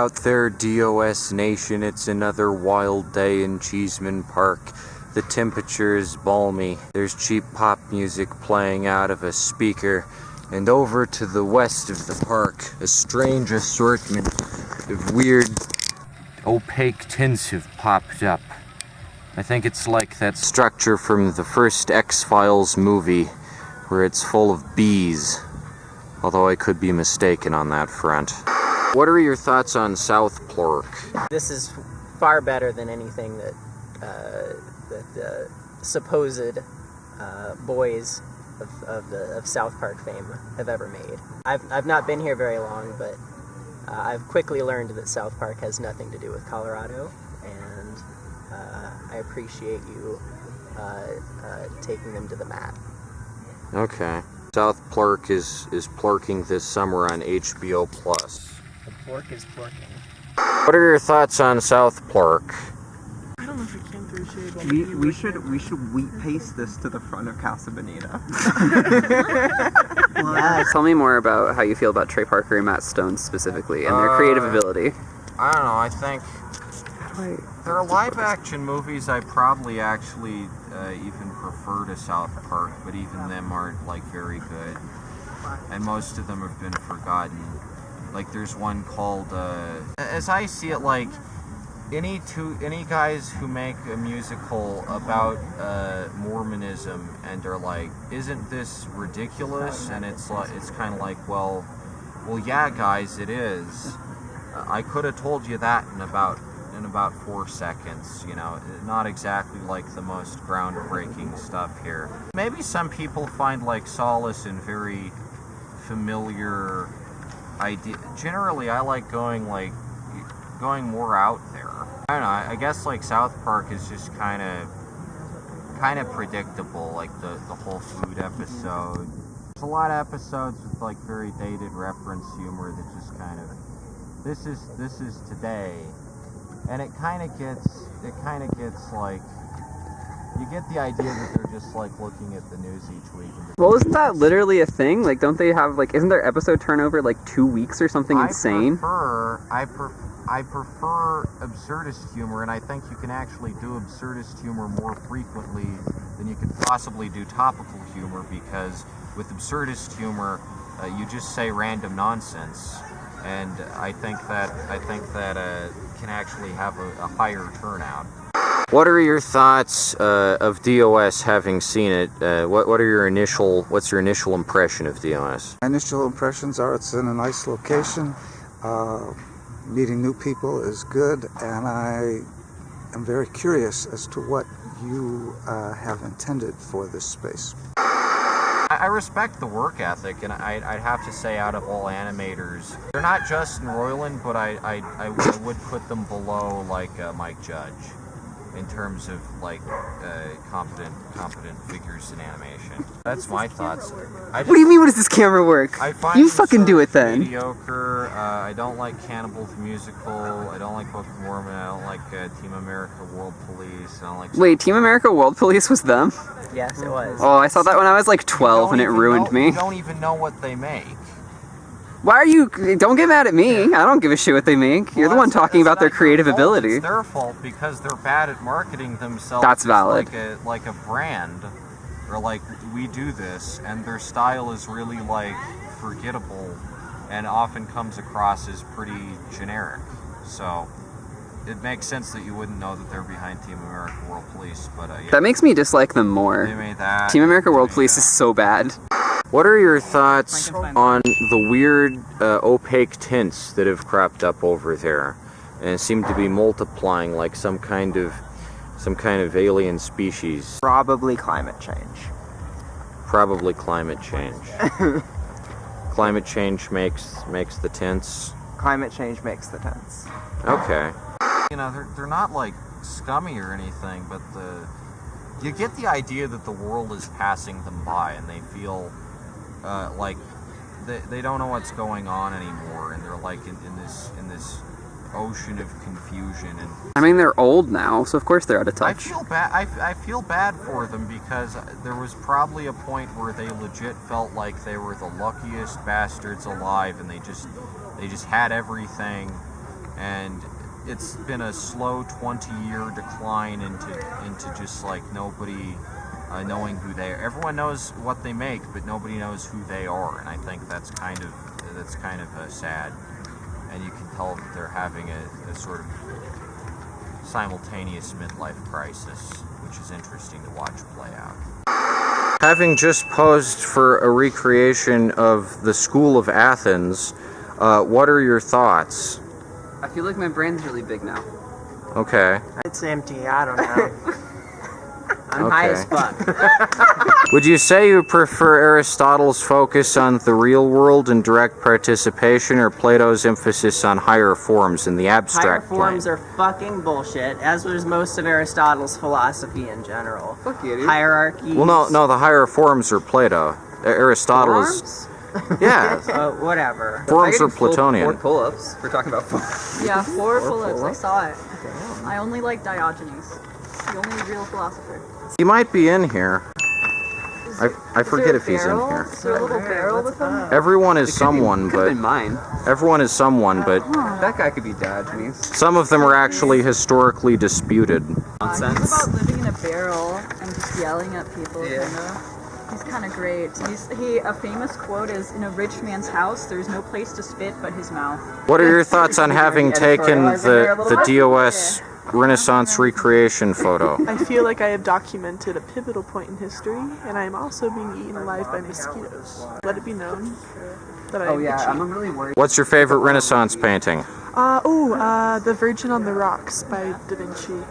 out there, DOS Nation? It's another wild day in Cheeseman Park. The temperature is balmy. There's cheap pop music playing out of a speaker. And over to the west of the park, a strange assortment of weird, opaque tints have popped up. I think it's like that structure from the first X-Files movie, where it's full of bees. Although I could be mistaken on that front. What are your thoughts on South Plark? This is far better than anything that the supposed boys of South Park fame have ever made. I've not been here very long, but I've quickly learned that South Park has nothing to do with Colorado, and I appreciate you taking them to the mat. Okay. South Plark is plarking this summer on HBO Plus. The Plark is plarking. What are your thoughts on South Plark? I don't know if it came through shade. We should wheat paste this to the front of Casa Bonita. Yeah, tell me more about how you feel about Trey Parker and Matt Stone specifically and their creative ability. I don't know, I think there are live-action movies I probably actually even prefer to South Park, but even them aren't, like, very good. And most of them have been forgotten. Like, there's one called, as I see it, like, any guys who make a musical about Mormonism and are like, isn't this ridiculous? And it's kind of like, well, yeah, guys, it is. I could have told you that in about 4 seconds, you know, not exactly like the most groundbreaking stuff here. Maybe some people find like solace in very familiar ideas. Generally, I like going more out there. I don't know, I guess like South Park is just kind of predictable, like the whole food episode. There's a lot of episodes with like very dated reference humor that just kind of, this is today. And it kind of gets like, you get the idea that they're just like looking at the news each week. Well, isn't that literally a thing? Like, don't they have like, isn't their episode turnover like 2 weeks or something insane? I prefer absurdist humor, and I think you can actually do absurdist humor more frequently than you could possibly do topical humor, because with absurdist humor, you just say random nonsense, and I think that can actually have a higher turnout. What are your thoughts of DOS, having seen it? What's your initial impression of DOS? My initial impressions are it's in a nice location. Meeting new people is good, and I am very curious as to what you have intended for this space. I respect the work ethic, and I'd have to say, out of all animators, they're not Justin Roiland, but I would put them below like Mike Judge in terms of like competent figures in animation. That's my thoughts. What do you mean? What does this camera work? You fucking do it then. Mediocre. I don't like Cannibal the Musical. I don't like Book of Mormon. I don't like Team America World Police. I don't like. Wait, Team America World Police was them? Yes, it was. Oh, I saw that when I was like 12 and it ruined me. You don't even know what they make. Why are you... Don't get mad at me. I don't give a shit what they make. You're the one talking about their creative ability. It's their fault because they're bad at marketing themselves. That's valid. Like a brand. Or like, we do this, and their style is really like forgettable and often comes across as pretty generic. So it makes sense that you wouldn't know that they're behind Team America World Police, but yeah. That makes me dislike them more. They made that. Team America World Police is so bad. What are your thoughts on the weird opaque tints that have cropped up over there and seem to be multiplying like some kind of alien species? Probably climate change. Probably climate change. Climate change makes the tints. Climate change makes the tints. Okay. You know, they're not like scummy or anything, but you get the idea that the world is passing them by, and they feel like they don't know what's going on anymore, and they're like in this ocean of confusion. And I mean, they're old now, so of course they're out of touch. I feel bad for them, because there was probably a point where they legit felt like they were the luckiest bastards alive, and they just had everything, and it's been a slow 20-year decline into just like nobody knowing who they are. Everyone knows what they make, but nobody knows who they are, and I think that's kind of sad. And you can tell that they're having a sort of simultaneous midlife crisis, which is interesting to watch play out. Having just posed for a recreation of the School of Athens, what are your thoughts? I feel like my brain's really big now. Okay. It's empty. I don't know. I'm Okay. high as fuck. Would you say you prefer Aristotle's focus on the real world and direct participation, or Plato's emphasis on higher forms in the Higher abstract forms plane? are fucking bullshit, as was most of Aristotle's philosophy in general. Fuck you, dude. Hierarchies. Well, no, the higher forms are Plato. Aristotle is... Yeah, Whatever. forms I are could do full Platonian. 4 pull-ups. We're talking about 4. Yeah, 4 pull-ups. I saw it. I only like Diogenes. The only real philosopher. He might be in here. I forget if he's in here. Is there a little barrel with him? Everyone is someone, Could have but been mine. everyone is someone, but That guy could be Diogenes. some of them are actually historically disputed. He's Nonsense. about living in a barrel and just yelling at people, Yeah. kinda. He's kind of great. A famous quote is, "In a rich man's house, there's no place to spit but his mouth." What are your thoughts on having taken the DOS Renaissance recreation photo? I feel like I have documented a pivotal point in history, and I am also being eaten alive by mosquitoes. Let it be known that I Oh am yeah, itchy. I'm really worried. What's your favorite Renaissance painting? The Virgin on the Rocks by Da Vinci.